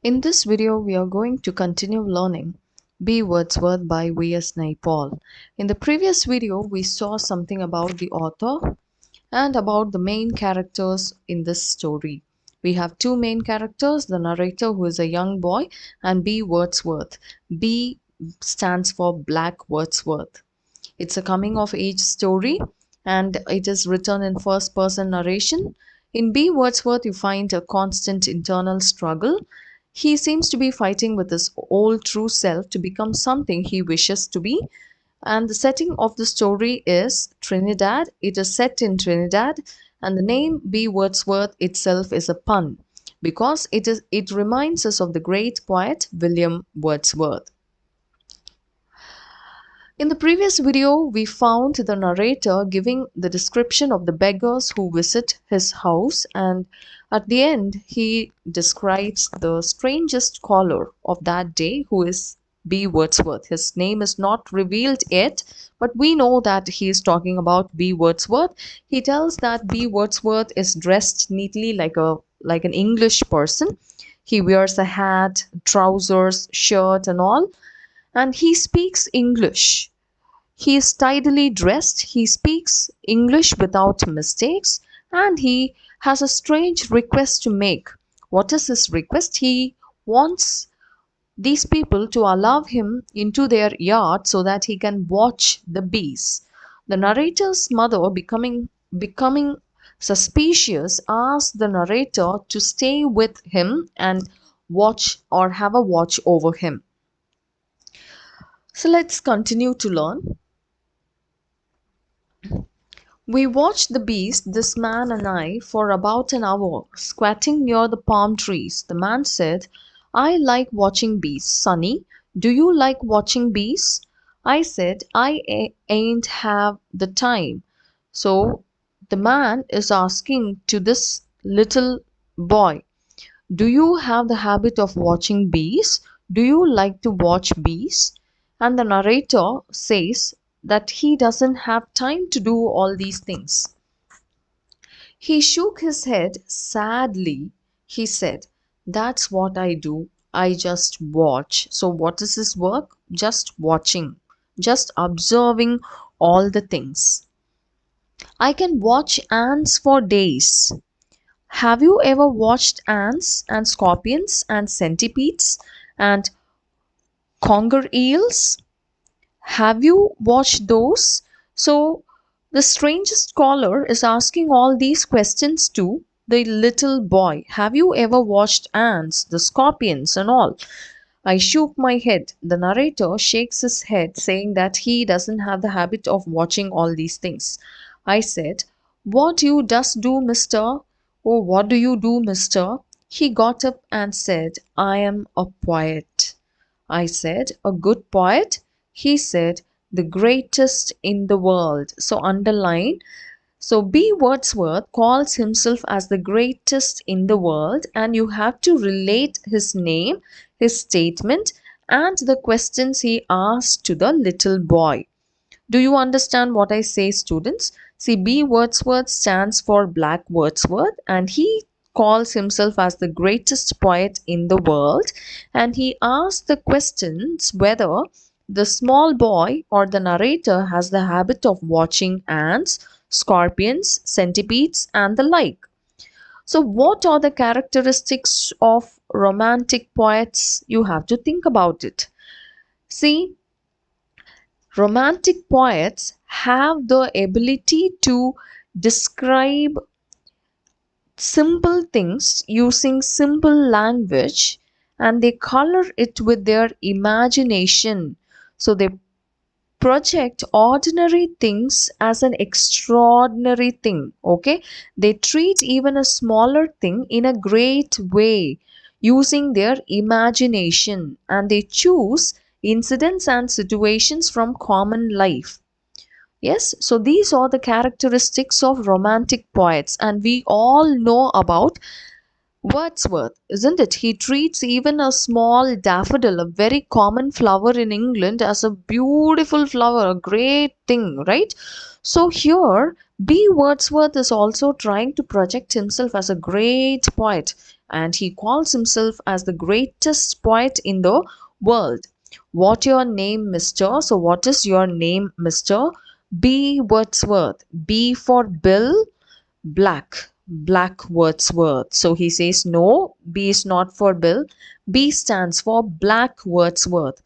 In this video, we are going to continue learning Be Wordsworth by V.S. Naipaul. In the previous video, we saw something about the author and about the main characters in this story. We have two main characters, the narrator who is a young boy and B. Wordsworth. B stands for Black Wordsworth. It's a coming of age story and it is written in first person narration. In B. Wordsworth, you find a constant internal struggle. He seems to be fighting with his old true self to become something he wishes to be. And the setting of the story is Trinidad. It is set in Trinidad, and the name B. Wordsworth itself is a pun because it reminds us of the great poet William Wordsworth. In the previous video, we found the narrator giving the description of the beggars who visit his house, and at the end, he describes the strangest caller of that day, who is B. Wordsworth. His name is not revealed yet, but we know that he is talking about B. Wordsworth. He tells that B. Wordsworth is dressed neatly like an English person. He wears a hat, trousers, shirt, and all, and he speaks English. He is tidily dressed, he speaks English without mistakes, and he has a strange request to make. What is his request? He wants these people to allow him into their yard so that he can watch the bees. The narrator's mother, becoming suspicious, asks the narrator to stay with him and watch or have a watch over him. So let's continue to learn. We watched the bees, this man and I, for about an hour, squatting near the palm trees. The man said, "I like watching bees. Sonny, do you like watching bees?" I said, "I ain't have the time." So the man is asking to this little boy, "Do you have the habit of watching bees? Do you like to watch bees?" And the narrator says that he doesn't have time to do all these things. He shook his head sadly. He said, "That's what I do. I just watch." So, what is his work? Just watching, just observing all the things. I can watch ants for days. Have you ever watched ants and scorpions and centipedes and conger eels? Have you watched those? So, the strangest caller is asking all these questions to the little boy. Have you ever watched ants, the scorpions, and all? I shook my head. The narrator shakes his head, saying that he doesn't have the habit of watching all these things. I said, "What you does do, mister? Oh, what do you do, mister?" He got up and said, "I am a poet." I said, "A good poet?" He said, "The greatest in the world." So underline. So B. Wordsworth calls himself as the greatest in the world, and you have to relate his name, his statement, and the questions he asked to the little boy. Do you understand what I say, students? See, B. Wordsworth stands for Black Wordsworth, and he calls himself as the greatest poet in the world, and he asks the questions whether the small boy or the narrator has the habit of watching ants, scorpions, centipedes, and the like. So, what are the characteristics of romantic poets? You have to think about it. See, romantic poets have the ability to describe simple things using simple language, and they color it with their imagination. So they project ordinary things as an extraordinary thing. Okay, they treat even a smaller thing in a great way using their imagination, and they choose incidents and situations from common life. Yes, so these are the characteristics of romantic poets, and we all know about Wordsworth, isn't it? He treats even a small daffodil, a very common flower in England, as a beautiful flower, a great thing, right? So here, B. Wordsworth is also trying to project himself as a great poet, and he calls himself as the greatest poet in the world. What your name, mister? So what is your name, mister? B. Wordsworth. B for Bill, Black Wordsworth. So he says, no, B is not for Bill. B stands for Black Wordsworth.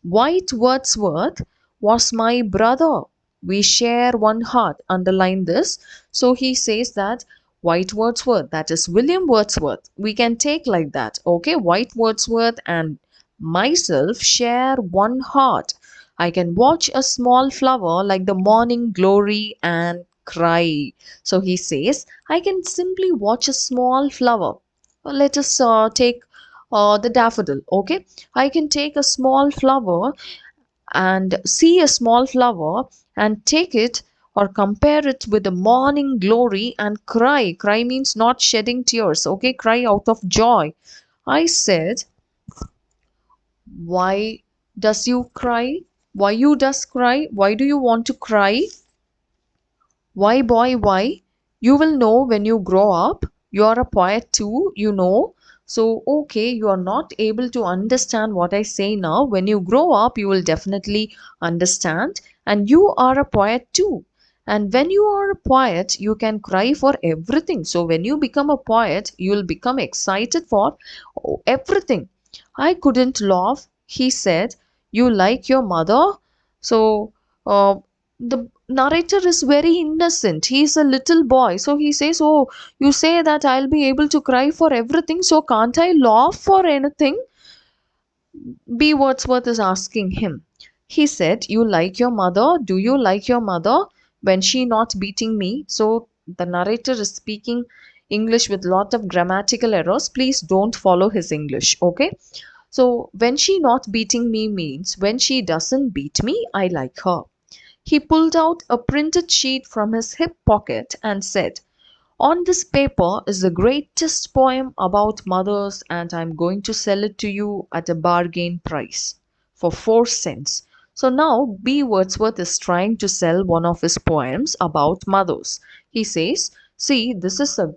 White Wordsworth was my brother. We share one heart. Underline this. So he says that White Wordsworth, that is William Wordsworth. We can take like that. Okay, White Wordsworth and myself share one heart. I can watch a small flower like the morning glory and cry. So he says, I can simply watch a small flower. Let us take the daffodil. Okay, I can take a small flower and see a small flower and take it or compare it with the morning glory and cry. Cry means not shedding tears. Okay, cry out of joy. I said, why does you cry? Why you does cry? Why do you want to cry? Why, boy, why? You will know when you grow up. You are a poet too, you know. So, okay, you are not able to understand what I say now. When you grow up, you will definitely understand. And you are a poet too. And when you are a poet, you can cry for everything. So, when you become a poet, you will become excited for everything. I couldn't laugh. He said, you like your mother? So, the narrator is very innocent. He is a little boy. So he says, oh, you say that I'll be able to cry for everything. So can't I laugh for anything? B. Wordsworth is asking him. He said, you like your mother? Do you like your mother? When she not beating me? So the narrator is speaking English with lot of grammatical errors. Please don't follow his English. Okay. So when she not beating me means when she doesn't beat me, I like her. He pulled out a printed sheet from his hip pocket and said, on this paper is the greatest poem about mothers, and I'm going to sell it to you at a bargain price for 4 cents. So now B. Wordsworth is trying to sell one of his poems about mothers. He says, see, this is the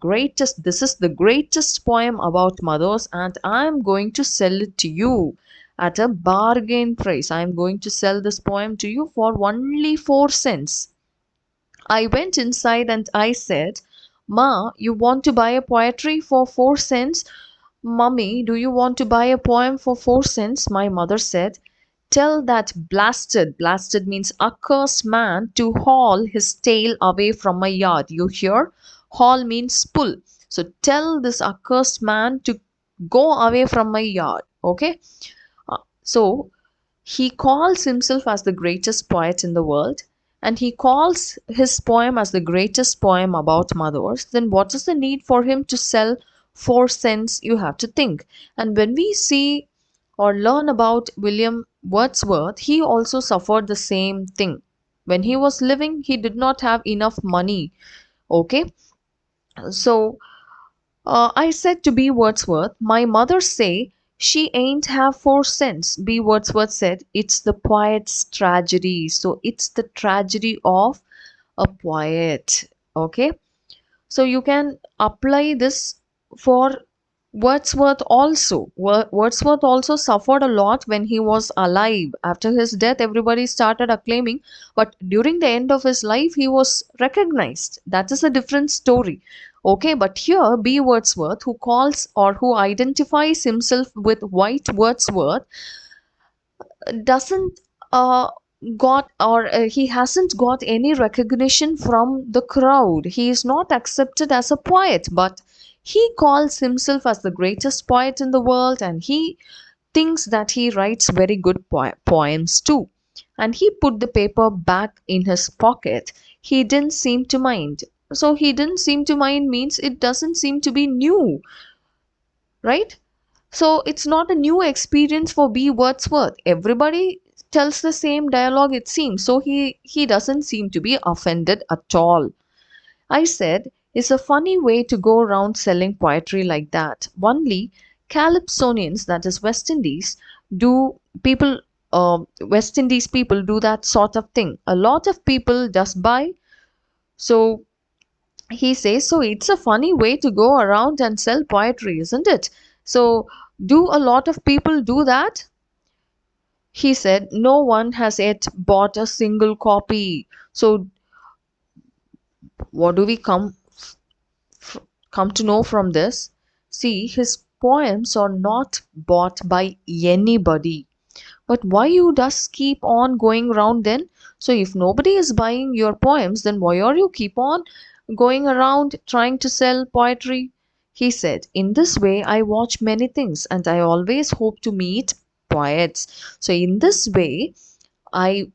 greatest poem about mothers, and I'm going to sell it to you at a bargain price. I'm going to sell this poem to you for only 4 cents. I went inside and I said, Ma, you want to buy a poetry for 4 cents? Mummy, do you want to buy a poem for 4 cents? My mother said, tell that blasted means accursed man to haul his tail away from my yard. You hear? Haul means pull. So tell this accursed man to go away from my yard. Okay? So he calls himself as the greatest poet in the world, and he calls his poem as the greatest poem about mothers. Then what is the need for him to sell 4 cents? You have to think. And when we see or learn about William Wordsworth, he also suffered the same thing. When he was living, he did not have enough money. Okay, so I said to B. Wordsworth, my mother say she ain't have 4 cents. B. Wordsworth said, it's the poet's tragedy. So it's the tragedy of a poet. Okay. So you can apply this for Wordsworth also. Wordsworth also suffered a lot when he was alive. After his death, everybody started acclaiming, but during the end of his life, he was recognized. That is a different story. Okay, but here B. Wordsworth, who calls or who identifies himself with White Wordsworth, doesn't got or he hasn't got any recognition from the crowd. He is not accepted as a poet, but he calls himself as the greatest poet in the world, and he thinks that he writes very good poems too. And he put the paper back in his pocket. He didn't seem to mind. So he didn't seem to mind means it doesn't seem to be new, right? So it's not a new experience for B. Wordsworth. Everybody tells the same dialogue, it seems. So he doesn't seem to be offended at all. I said, it's a funny way to go around selling poetry like that. Only Calypsonians, that is West Indies, do people West Indies people do that sort of thing. A lot of people just buy. So He says, so it's a funny way to go around and sell poetry, isn't it? So, do a lot of people do that? He said, no one has yet bought a single copy. So, what do we f- come to know from this? See, his poems are not bought by anybody. But why you just keep on going round then? So if nobody is buying your poems, then why are you keep on going around trying to sell poetry? He said, in this way I watch many things and I always hope to meet poets. So in this way, I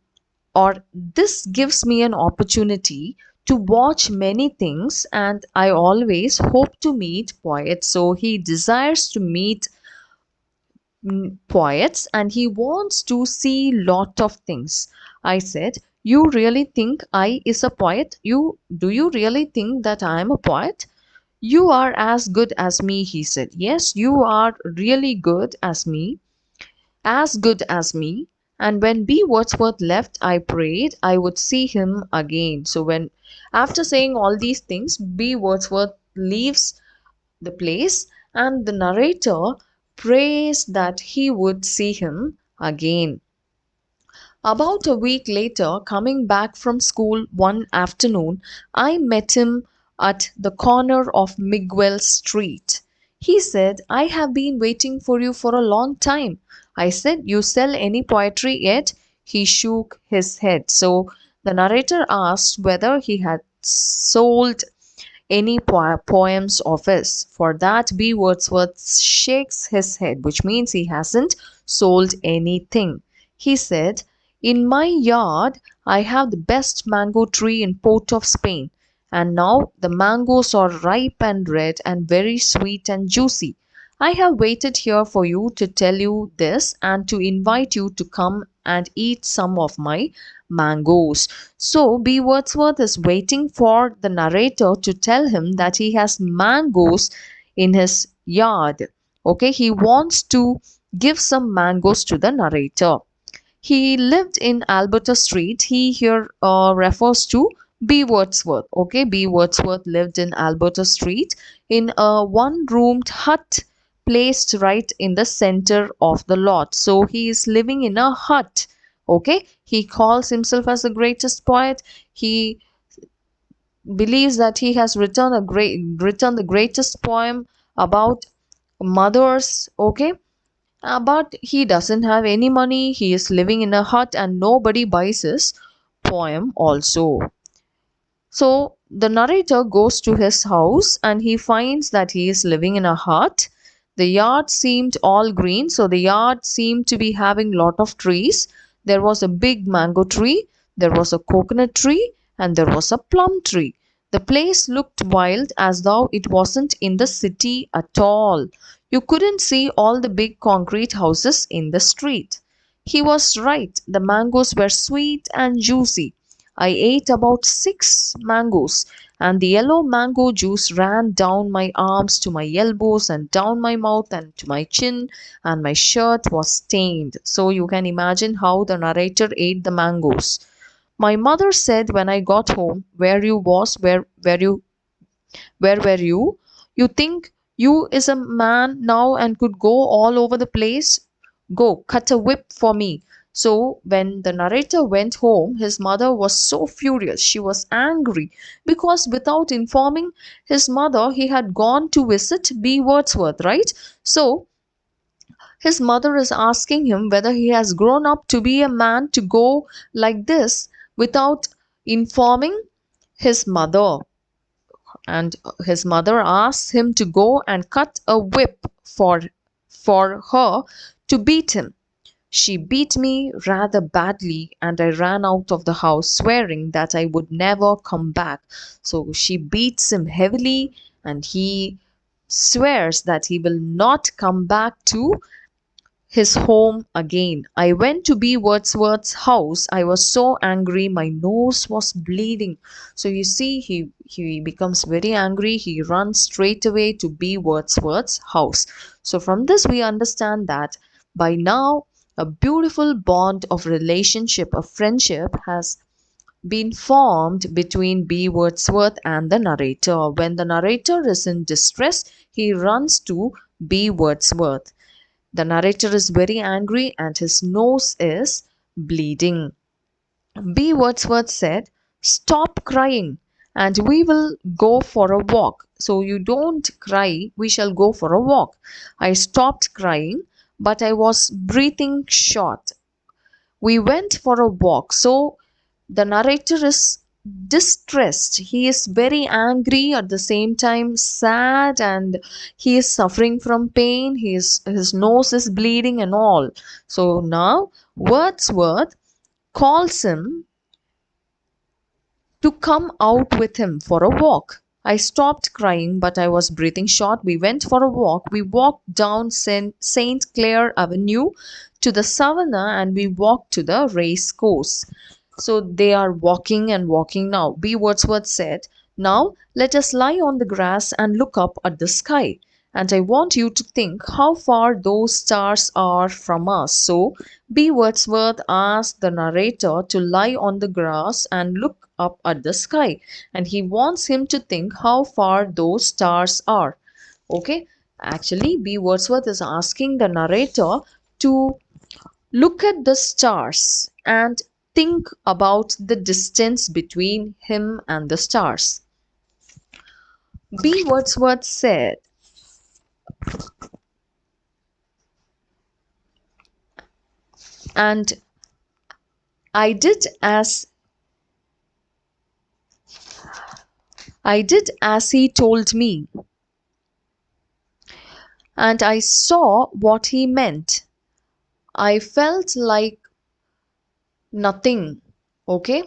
or this gives me an opportunity to watch many things and I always hope to meet poets. So he desires to meet poets and he wants to see lot of things. I said, you really think I is a poet? You really think that I am a poet? You are as good as me, he said. Yes, you are really good as me, as good as me. And when B. Wordsworth left, I prayed I would see him again. So when after saying all these things, B. Wordsworth leaves the place, and the narrator prays that he would see him again. About a week later, coming back from school one afternoon, I met him at the corner of Miguel Street. He said, I have been waiting for you for a long time. I said, you sell any poetry yet? He shook his head. So the narrator asked whether he had sold any poems of his. For that, B. Wordsworth shakes his head, which means he hasn't sold anything. He said, in my yard, I have the best mango tree in Port of Spain, and now the mangoes are ripe and red and very sweet and juicy. I have waited here for you to tell you this and to invite you to come and eat some of my mangoes. So, B. Wordsworth is waiting for the narrator to tell him that he has mangoes in his yard. Okay, he wants to give some mangoes to the narrator. He lived in Alberta Street. He here refers to B. Wordsworth. Okay, B. Wordsworth lived in Alberta Street in a one roomed hut placed right in the center of the lot. So he is living in a hut. Okay, he calls himself as the greatest poet. He believes that he has written the greatest poem about mothers. Okay, but he doesn't have any money. He is living in a hut and nobody buys his poem also. So the narrator goes to his house and he finds that he is living in a hut. The yard seemed all green, so the yard seemed to be having lot of trees. There was a big mango tree, there was a coconut tree, and there was a plum tree. The place looked wild as though it wasn't in the city at all. You couldn't see all the big concrete houses in the street. He was right. The mangoes were sweet and juicy. I ate about 6 mangoes, and the yellow mango juice ran down my arms to my elbows and down my mouth and to my chin, and my shirt was stained. So you can imagine how the narrator ate the mangoes. My mother said when I got home, where were you? You think you is a man now and could go all over the place? Go, cut a whip for me. So, when the narrator went home, his mother was so furious. She was angry because without informing his mother, he had gone to visit B. Wordsworth, right? So, his mother is asking him whether he has grown up to be a man to go like this without informing his mother. And his mother asks him to go and cut a whip for her to beat him. She beat me rather badly, and I ran out of the house swearing that I would never come back. So she beats him heavily, and he swears that he will not come back to his home again. I went to B. Wordsworth's house. I was so angry, my nose was bleeding. So you see, he becomes very angry. He runs straight away to B. Wordsworth's house. So from this, we understand that by now, a beautiful bond of relationship, of friendship, has been formed between B. Wordsworth and the narrator. When the narrator is in distress, he runs to B. Wordsworth. The narrator is very angry and his nose is bleeding. B. Wordsworth said, "Stop crying and we will go for a walk. So you don't cry, we shall go for a walk." I stopped crying, but I was breathing short. We went for a walk. So the narrator is distressed. He is very angry, at the same time sad, and he is suffering from pain. His nose is bleeding and all. So now Wordsworth calls him to come out with him for a walk. I stopped crying, but I was breathing short. We went for a walk. We walked down St. Clair Avenue to the Savannah and we walked to the race course. So they are walking and walking now. B. Wordsworth said, "Now let us lie on the grass and look up at the sky. And I want you to think how far those stars are from us." So B. Wordsworth asked the narrator to lie on the grass and look up at the sky. And he wants him to think how far those stars are. Okay, actually, B. Wordsworth is asking the narrator to look at the stars and think about the distance between him and the stars. B. Wordsworth said, and I did as he told me, and I saw what he meant. I felt like nothing. Okay?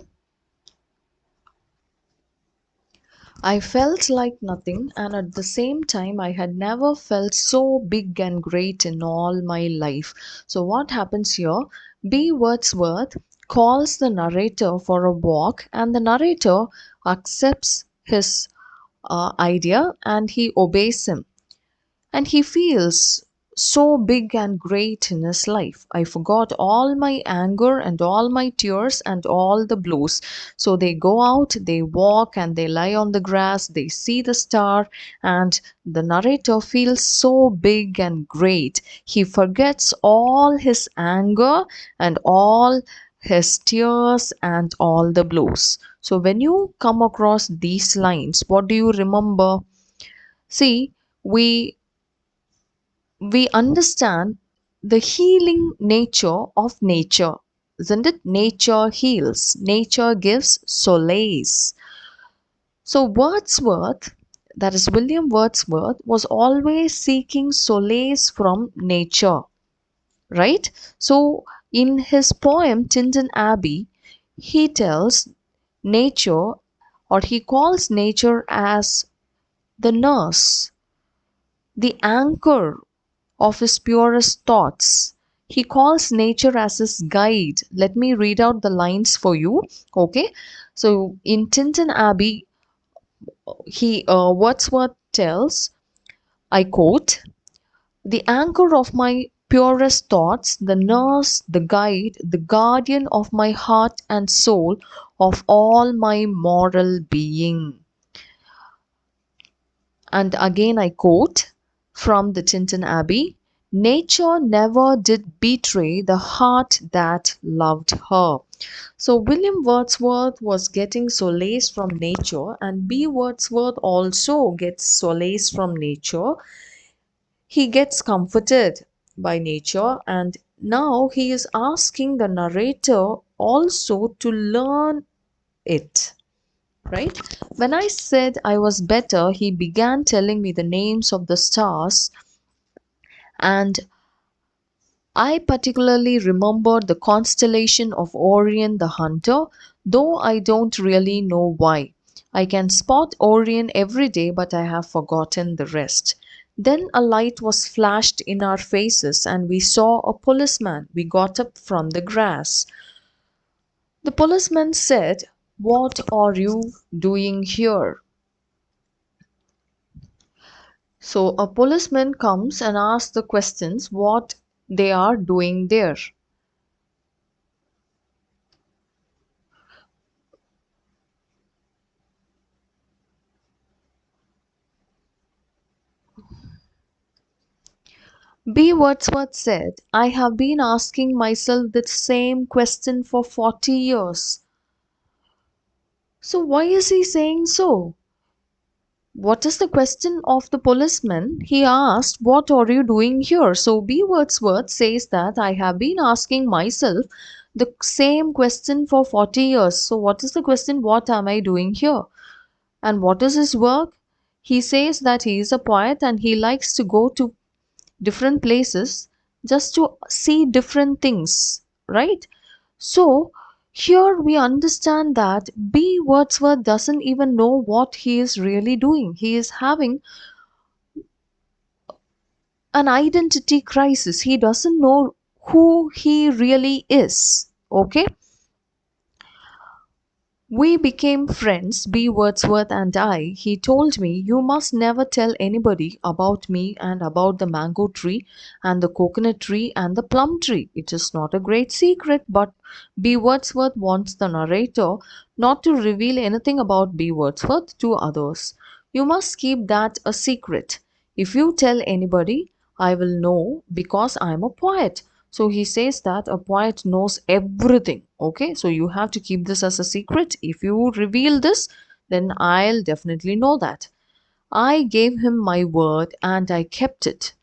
I felt like nothing, and at the same time, I had never felt so big and great in all my life. So, what happens here? B. Wordsworth calls the narrator for a walk, and the narrator accepts his idea and he obeys him. And he feels so big and great in his life. I forgot all my anger and all my tears and all the blows. So they go out, they walk, and they lie on the grass, they see the star, and the narrator feels so big and great. He forgets all his anger and all his tears and all the blows. So when you come across these lines, what do you remember? See, we we understand the healing nature of nature. Isn't it? Nature heals, nature gives solace. So, Wordsworth, that is William Wordsworth, was always seeking solace from nature, right? So, in his poem Tinton Abbey, he tells nature, or he calls nature as the nurse, the anchor of his purest thoughts. He calls nature as his guide. Let me read out the lines for you. Okay. So in Tinton Abbey, he Wordsworth tells, I quote, "The anchor of my purest thoughts, the nurse, the guide, the guardian of my heart and soul, of all my moral being." And again I quote from the Tinton Abbey, "Nature never did betray the heart that loved her." So William Wordsworth was getting solace from nature, and B. Wordsworth also gets solace from nature. He gets comforted by nature, and now he is asking the narrator also to learn it. Right? When I said I was better, he began telling me the names of the stars, and I particularly remembered the constellation of Orion the Hunter, though I don't really know why. I can spot Orion every day, but I have forgotten the rest. Then a light was flashed in our faces, and we saw a policeman. We got up from the grass. The policeman said, "What are you doing here?" So a policeman comes and asks the questions what they are doing there. B. Wordsworth said, I have been asking myself the same question for 40 years. So, why is he saying so? What is the question of the policeman? He asked, what are you doing here? So, B. Wordsworth says that I have been asking myself the same question for 40 years. So, what is the question? What am I doing here? And what is his work? He says that he is a poet and he likes to go to different places just to see different things, right? So, here we understand that B. Wordsworth doesn't even know what he is really doing. He is having an identity crisis. He doesn't know who he really is. Okay? We became friends, B. Wordsworth and I. He told me, you must never tell anybody about me and about the mango tree and the coconut tree and the plum tree. It is not a great secret, but B. Wordsworth wants the narrator not to reveal anything about B. Wordsworth to others. You must keep that a secret. If you tell anybody, I will know because I am a poet. So he says that a poet knows everything. Okay, so you have to keep this as a secret. If you reveal this, then I'll definitely know that. I gave him my word and I kept it.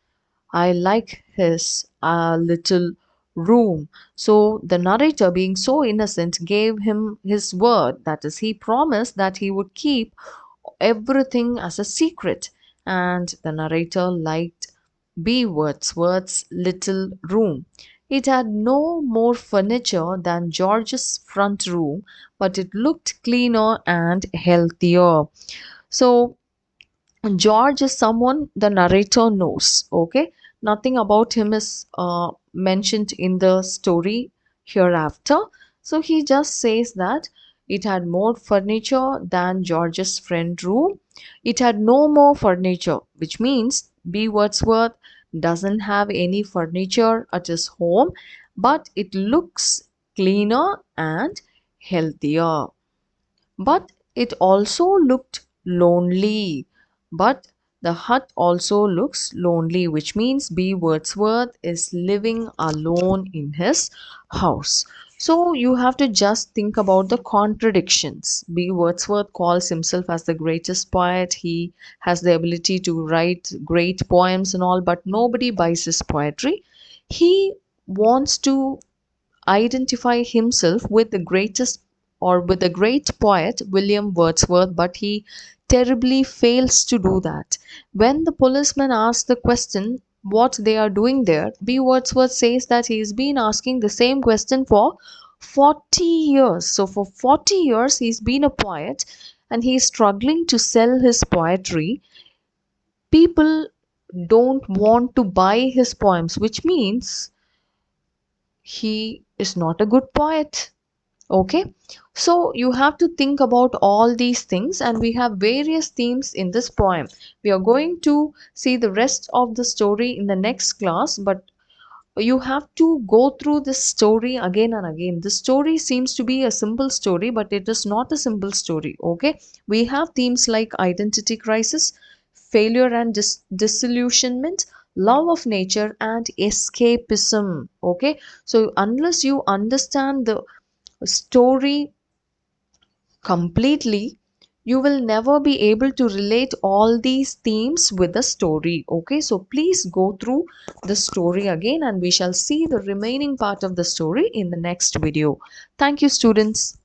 I like his little room. So the narrator, being so innocent, gave him his word. That is, he promised that he would keep everything as a secret. And the narrator liked B. Wordsworth's little room. It had no more furniture than George's front room, but it looked cleaner and healthier. So George is someone the narrator knows, okay? Nothing about him is mentioned in the story hereafter. So he just says that it had more furniture than George's friend room. It had no more furniture, which means B. Wordsworth doesn't have any furniture at his home, but it looks cleaner and healthier. But it also looked lonely. But the hut also looks lonely, which means B. Wordsworth is living alone in his house. So you have to just think about the contradictions. B. Wordsworth calls himself as the greatest poet. He has the ability to write great poems and all, but nobody buys his poetry. He wants to identify himself with the greatest or with the great poet William Wordsworth, but he terribly fails to do that. When the policeman asks the question what they are doing there, B. Wordsworth says that he's been asking the same question for 40 years. So, for 40 years, he's been a poet and he's struggling to sell his poetry. People don't want to buy his poems, which means he is not a good poet. Okay, so you have to think about all these things, and we have various themes in this poem. We are going to see the rest of the story in the next class, but you have to go through this story again and again. The story seems to be a simple story, but it is not a simple story. Okay, we have themes like identity crisis, failure and disillusionment, love of nature, and escapism. Okay, so unless you understand the story completely, you will never be able to relate all these themes with the story. Okay, so please go through the story again and we shall see the remaining part of the story in the next video. Thank you, students.